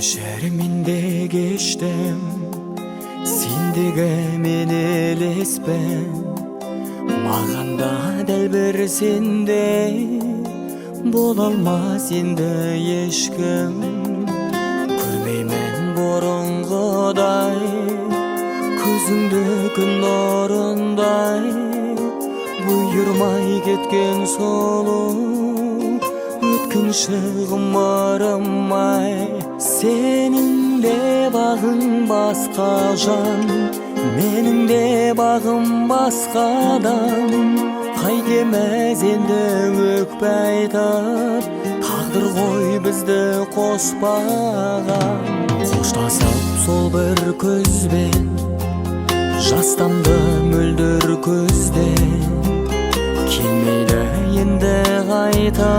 Şerminde geçtim, sindige men elespen. Mağanda del bir sende, bolalmaz indi eşkim. Көрмеймен борыңғыдай, көзіңді күн нұрындай. Бұйырмай кеткен солу, өткінші ғұмырым-ай. Senin de bağın başka can, menin de bağım başkadan. Kaydemez endi ökpeytar, taqdir qo'y bizdi qo'shpag'an. Qo'shtasam sol bir ko'zben, jastamdi müldir ko'zde. Kelmeydi endi qayta,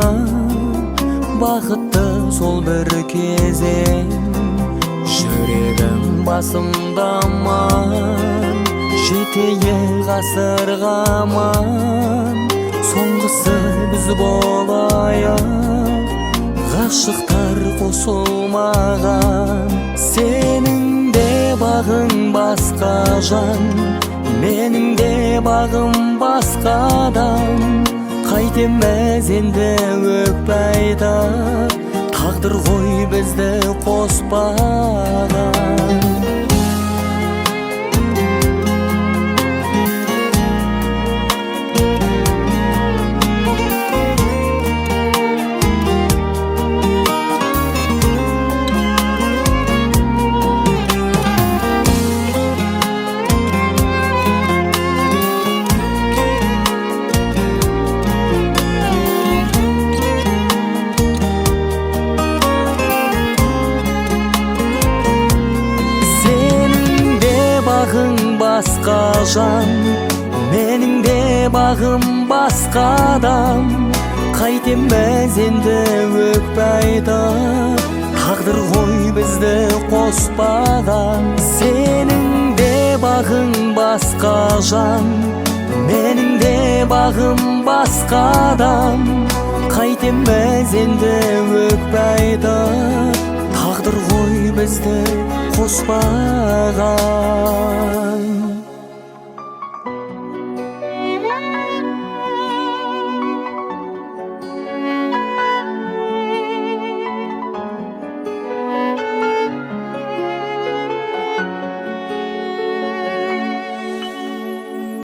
baqitdi sol bir kezem. Yüreğim basımdaman, жетейі ғасырғаман. Соңғысы біз болайық, ғашықтар қосылмаған. Senin de бағың басқа жан, менің де бағым басқадан. Қайтеміз енді өкпейді, тағдыр ғой бізді қоспаған. Басқа жан, менің де бағым басқадан. Қайтеміз енді өкпейді, тағдыр ғой бізді қоспаған. Senin de бағың басқа жан, менің де бағым басқадан. Қайтеміз енді өкпейді, тағдыр ғой бізді қоспаған.